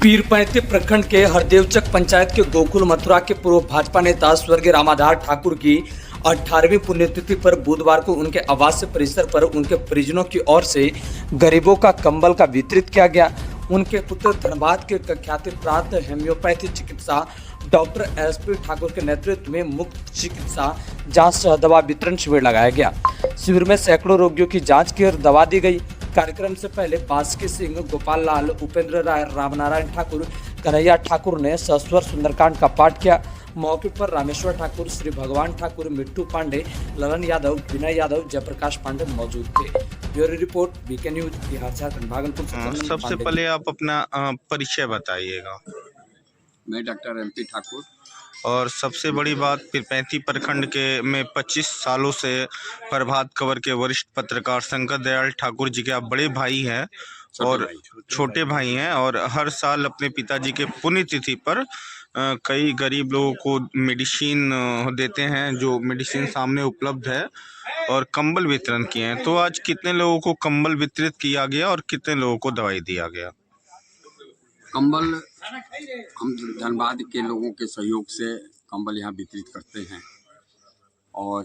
पीरपैंती प्रखंड के हरदेवचक पंचायत के गोकुल मथुरा के पूर्व भाजपा नेता स्वर्गीय रामाधार ठाकुर की 18वीं पुण्यतिथि पर बुधवार को उनके आवास परिसर पर उनके परिजनों की ओर से गरीबों का कंबल का वितरित किया गया। उनके पुत्र धनबाद के ख्याति प्राप्त होम्योपैथी चिकित्सा डॉक्टर एसपी ठाकुर के नेतृत्व में मुफ्त चिकित्सा जांच सह दवा वितरण शिविर लगाया गया। शिविर में सैकड़ों रोगियों की जांच की और दवा दी गई। कार्यक्रम से पहले बास्की सिंह, गोपाल लाल, उपेंद्र राय, रामनारायण ठाकुर, कन्हैया ठाकुर ने सस्वर सुंदरकांड का पाठ किया। मौके पर रामेश्वर ठाकुर, श्री भगवान ठाकुर, मिट्टू पांडे, ललन यादव, विनय यादव, जयप्रकाश पांडे मौजूद थे। Bureau report, BK news, Bihar Jharkhand, Bhagalpur से। सबसे पहले आप अपना परिचय बताइएगा। मैं डॉक्टर एमपी ठाकुर। और सबसे बड़ी बात, पीरपैंती प्रखंड के में 25 सालों से प्रभात खबर के वरिष्ठ पत्रकार शंकर दयाल ठाकुर जी के आप बड़े भाई हैं और छोटे भाई हैं, और हर साल अपने पिताजी के पुण्यतिथि पर कई गरीब लोगों को मेडिसिन देते हैं, जो मेडिसिन सामने उपलब्ध है, और कंबल वितरण किए हैं। तो आज कितने लोगों को कंबल वितरित किया गया और कितने लोगों को दवाई दिया गया? कंबल हम धनबाद के लोगों के सहयोग से कंबल यहाँ वितरित करते हैं, और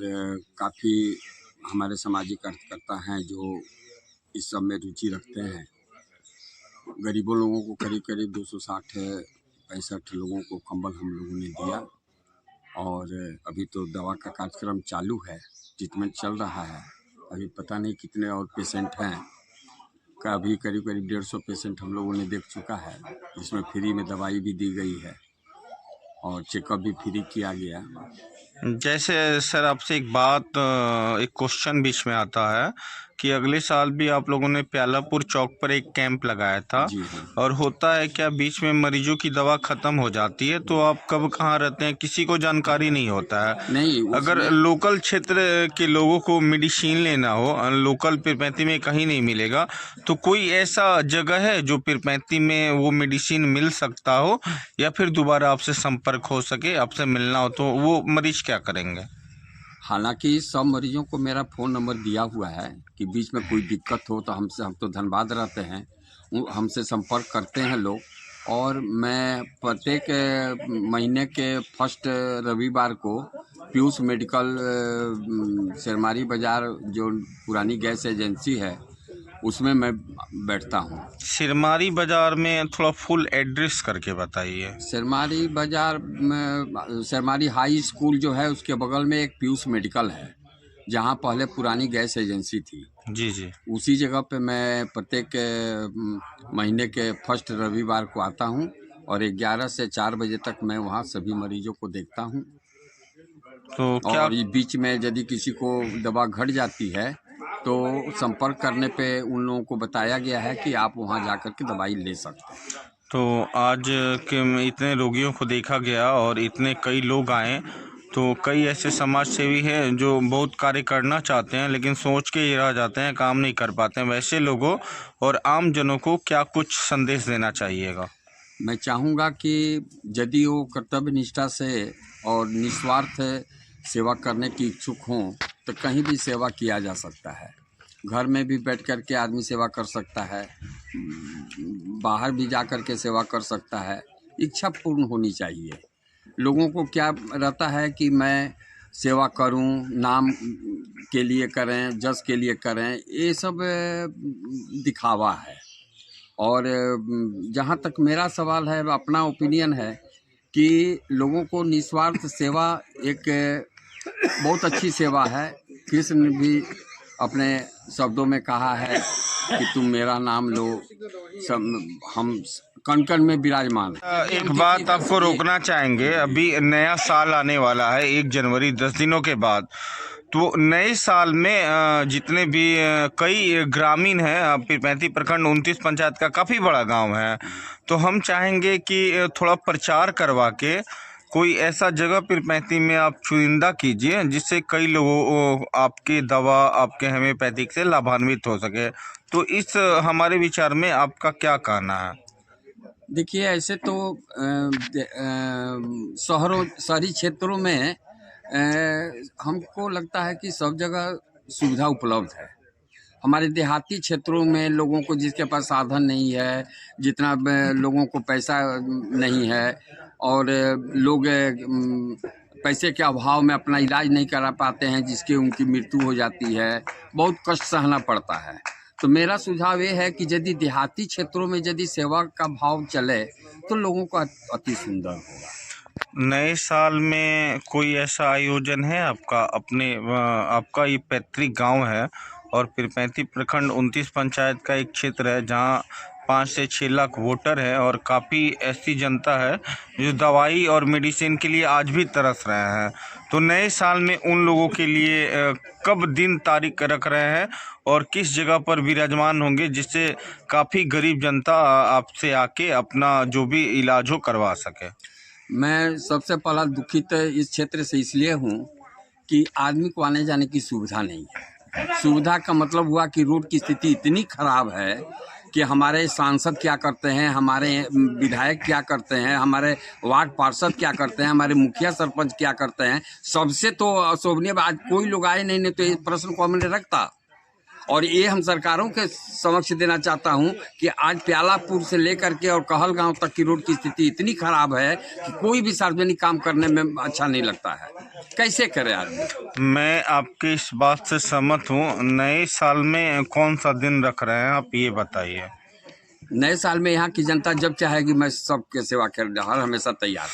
काफ़ी हमारे सामाजिक कार्यकर्ता हैं जो इस सब में रुचि रखते हैं। गरीबों लोगों को करीब करीब 260-65 लोगों को कंबल हम लोगों ने दिया, और अभी तो दवा का कार्यक्रम चालू है, ट्रीटमेंट चल रहा है। अभी पता नहीं कितने और पेशेंट हैं का, अभी करीब करीब 150 पेशेंट हम लोगों ने देख चुका है, जिसमें फ्री में दवाई भी दी गई है और चेकअप भी फ्री किया गया। जैसे सर, आपसे एक क्वेश्चन बीच में आता है कि अगले साल भी आप लोगों ने प्यालापुर चौक पर एक कैंप लगाया था। जी हाँ। और होता है क्या, बीच में मरीजों की दवा खत्म हो जाती है तो आप कब कहाँ रहते हैं किसी को जानकारी नहीं होता है। नहीं, अगर लोकल क्षेत्र के लोगों को मेडिसिन लेना हो, लोकल पीरपैंती में कहीं नहीं मिलेगा, तो कोई ऐसा जगह है जो पीरपैंती में वो मेडिसिन मिल सकता हो, या फिर दोबारा आपसे संपर्क हो सके, आपसे मिलना हो, तो वो मरीज क्या करेंगे? हालांकि सब मरीजों को मेरा फ़ोन नंबर दिया हुआ है कि बीच में कोई दिक्कत हो तो हम तो धनबाद रहते हैं, हमसे संपर्क करते हैं लोग। और मैं प्रत्येक महीने के फर्स्ट रविवार को पीयूष मेडिकल शेरमारी बाज़ार, जो पुरानी गैस एजेंसी है, उसमें मैं बैठता हूँ। सिरमारी बाजार में थोड़ा फुल एड्रेस करके बताइए। शेरमारी बाज़ार में शेरमारी हाई स्कूल जो है, उसके बगल में एक पीयूष मेडिकल है, जहाँ पहले पुरानी गैस एजेंसी थी। जी जी। उसी जगह पे मैं प्रत्येक महीने के फर्स्ट रविवार को आता हूँ, और 11 से 4 बजे तक मैं वहाँ सभी मरीजों को देखता हूँ। तो क्या और बीच में यदि किसी को दवा घट जाती है तो संपर्क करने पे उन लोगों को बताया गया है कि आप वहाँ जाकर के दवाई ले सकते हैं। तो आज के इतने रोगियों को देखा गया और इतने कई लोग आए, तो कई ऐसे समाज सेवी हैं जो बहुत कार्य करना चाहते हैं लेकिन सोच के ही रह जाते हैं, काम नहीं कर पाते हैं। वैसे लोगों और आम जनों को क्या कुछ संदेश देना चाहिएगा? मैं चाहूँगा कि यदि वो कर्तव्य निष्ठा से और निस्वार्थ सेवा करने की इच्छुक हों तो कहीं भी सेवा किया जा सकता है। घर में भी बैठ कर के आदमी सेवा कर सकता है, बाहर भी जा कर के सेवा कर सकता है। इच्छा पूर्ण होनी चाहिए। लोगों को क्या रहता है कि मैं सेवा करूं, नाम के लिए करें, जस के लिए करें, ये सब दिखावा है। और जहाँ तक मेरा सवाल है, अपना ओपिनियन है कि लोगों को निस्वार्थ सेवा एक बहुत अच्छी सेवा है। कृष्ण भी अपने शब्दों में कहा है कि तुम मेरा नाम लो, सब हम कण कण में विराजमान है। एक बात आपको रोकना चाहेंगे, अभी नया साल आने वाला है 1 जनवरी, 10 दिनों के बाद। तो नए साल में जितने भी कई ग्रामीण हैं, पीरपैंती प्रखंड 29 पंचायत का काफ़ी बड़ा गांव है, तो हम चाहेंगे कि थोड़ा प्रचार करवा के कोई ऐसा जगह पीरपैंती में आप चुनिंदा कीजिए जिससे कई लोगों आपकी दवा, आपके होम्योपैथिक से लाभान्वित हो सके। तो इस हमारे विचार में आपका क्या कहना है? देखिए, ऐसे तो शहरी क्षेत्रों में हमको लगता है कि सब जगह सुविधा उपलब्ध है। हमारे देहाती क्षेत्रों में लोगों को जिसके पास साधन नहीं है, जितना लोगों को पैसा नहीं है और लोग पैसे के अभाव में अपना इलाज नहीं करा पाते हैं, जिसके उनकी मृत्यु हो जाती है, बहुत कष्ट सहना पड़ता है। तो मेरा सुझाव ये है कि यदि देहाती क्षेत्रों में यदि सेवा का भाव चले तो लोगों का अति सुंदर होगा। नए साल में कोई ऐसा आयोजन है आपका? आपका ये पैतृक गांव है और पीरपैंती प्रखंड 29 पंचायत का एक क्षेत्र है जहां 5 से 6 लाख वोटर है और काफ़ी ऐसी जनता है जो दवाई और मेडिसिन के लिए आज भी तरस रहे हैं। तो नए साल में उन लोगों के लिए कब दिन तारीख रख रहे हैं और किस जगह पर विराजमान होंगे जिससे काफ़ी गरीब जनता आपसे आके अपना जो भी इलाज हो करवा सके? मैं सबसे पहला दुखित इस क्षेत्र से इसलिए हूँ कि आदमी को आने जाने की सुविधा नहीं है। सुविधा का मतलब हुआ कि रोड की स्थिति इतनी खराब है कि हमारे सांसद क्या करते हैं, हमारे विधायक क्या करते हैं, हमारे वार्ड पार्षद क्या करते हैं, हमारे मुखिया सरपंच क्या करते हैं, सबसे तो अशोभनीय। आज कोई लोग आए नहीं तो इस प्रश्न को हमने रखता। और ये हम सरकारों के समक्ष देना चाहता हूँ कि आज प्यालापुर से लेकर के और कहलगांव तक की रोड की स्थिति इतनी खराब है कि कोई भी सार्वजनिक काम करने में अच्छा नहीं लगता है। कैसे करे आदमी? मैं आपकी इस बात से सहमत हूँ। नए साल में कौन सा दिन रख रहे हैं आप ये बताइए। नए साल में यहाँ की जनता जब चाहेगी मैं सबके सेवा करने हर हमेशा तैयार हूँ।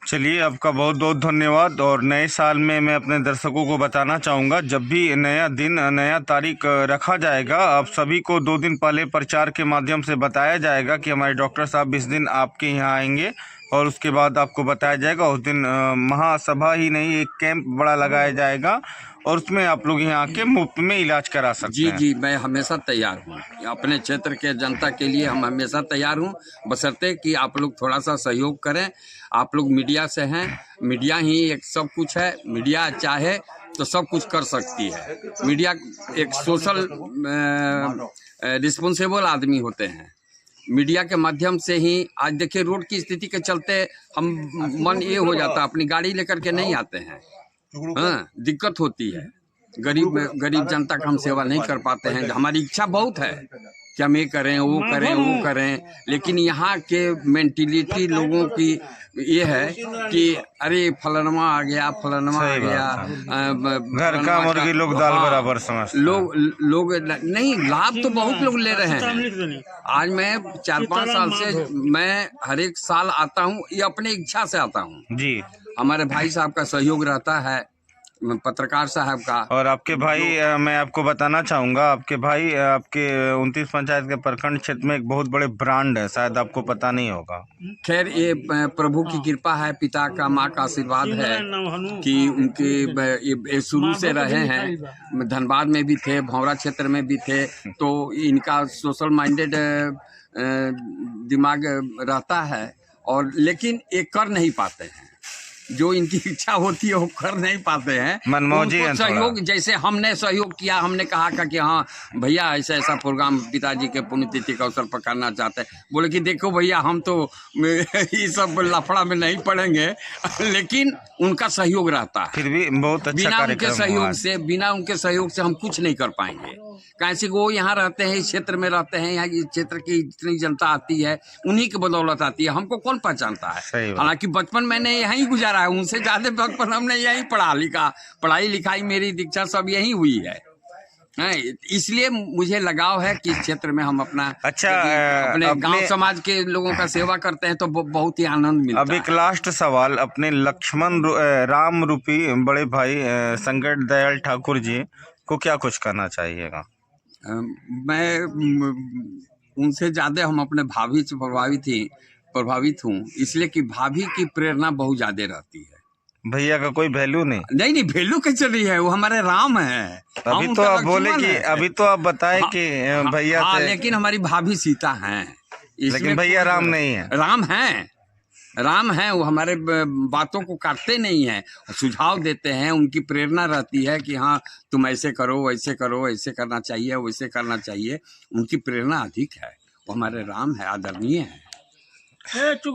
चलिए, आपका बहुत बहुत धन्यवाद। और नए साल में मैं अपने दर्शकों को बताना चाहूँगा, जब भी नया दिन नया तारीख रखा जाएगा, आप सभी को 2 दिन पहले प्रचार के माध्यम से बताया जाएगा कि हमारे डॉक्टर साहब इस दिन आपके यहाँ आएंगे और उसके बाद आपको बताया जाएगा। उस दिन महासभा ही नहीं, एक कैंप बड़ा लगाया जाएगा और उसमें आप लोग यहाँ आके मुफ्त में इलाज करा सकते हैं। जी, मैं हमेशा तैयार हूँ। अपने क्षेत्र के जनता के लिए हम हमेशा तैयार हूँ, बशर्ते कि आप लोग थोड़ा सा सहयोग करें। आप लोग मीडिया से हैं, मीडिया ही एक सब कुछ है। मीडिया चाहे तो सब कुछ कर सकती है। मीडिया एक सोशल रिस्पॉन्सिबल आदमी होते हैं। मीडिया के माध्यम से ही आज देखिए रोड की स्थिति के चलते हम मन ये हो जाता, अपनी गाड़ी लेकर के नहीं आते हैं। हाँ, दिक्कत होती है। गरीब जनता का हम सेवा नहीं कर पाते हैं। हमारी इच्छा बहुत है कि हम ये करें वो करें, लेकिन यहाँ के मेंटिलिटी लोगों की ये है कि अरे फलानमा आ गया, घर का मुर्गी लोग दाल बराबर समझते हैं। लोग नहीं, लाभ तो बहुत लोग ले रहे हैं। आज मैं 4-5 साल से मैं हर एक साल आता हूँ, ये अपने इच्छा से आता हूँ जी। हमारे भाई साहब का सहयोग रहता है, पत्रकार साहब का। और आपके भाई मैं आपको बताना चाहूँगा, आपके भाई आपके 29 पंचायत के प्रखंड क्षेत्र में एक बहुत बड़े ब्रांड है, शायद आपको पता नहीं होगा। खैर, ये प्रभु की कृपा है, पिता का माँ का आशीर्वाद है कि उनके ये शुरू से रहे हैं। धनबाद में भी थे, भौरा क्षेत्र में भी थे, तो इनका सोशल माइंडेड दिमाग रहता है। और लेकिन ये कर नहीं पाते हैं, जो इनकी इच्छा होती है वो कर नहीं पाते हैं। मनमौजी सहयोग, जैसे हमने सहयोग किया, हमने कहा कि हाँ भैया ऐसा प्रोग्राम पिताजी के पुण्यतिथि के अवसर पर करना चाहते हैं। बोले कि देखो भैया, हम तो ये सब लफड़ा में नहीं पड़ेंगे, लेकिन उनका सहयोग रहता है। फिर भी बहुत अच्छा बिना उनके सहयोग से हम कुछ नहीं कर पाएंगे। कैसे वो यहाँ रहते हैं, इस क्षेत्र में रहते हैं, यहाँ इस क्षेत्र की जितनी जनता आती है उन्हीं की बदौलत आती है। हमको कौन पहचानता है? हालांकि बचपन मैंने यहीं गुजारा है, उनसे ज्यादा बचपन हमने यहीं पढ़ाई लिखाई मेरी दीक्षा सब यहीं हुई है। इसलिए मुझे लगाव है कि इस क्षेत्र में हम अपने गांव समाज के लोगों का सेवा करते हैं तो बहुत ही आनंद मिलता है। अब एक लास्ट सवाल, अपने लक्ष्मण राम रूपी बड़े भाई संकट दयाल ठाकुर जी को क्या कुछ करना चाहिएगा? मैं उनसे ज्यादा हम अपने भाभी से प्रभावित हूँ, इसलिए कि भाभी की प्रेरणा बहुत ज्यादा रहती है। भैया का कोई वैल्यू नहीं, वैल्यू कैसे नहीं है, वो हमारे राम है। अभी तो आप बोले कि अभी तो आप बताए कि भैया हाँ, लेकिन हमारी भाभी सीता हैं, लेकिन भैया राम नहीं है। राम हैं, वो हमारे बातों को काटते नहीं हैं, सुझाव देते हैं। उनकी प्रेरणा रहती है कि हाँ तुम ऐसे करो, वैसे करो, ऐसे करना चाहिए, वैसे करना चाहिए। उनकी प्रेरणा अधिक है। वो हमारे राम है, आदरणीय है।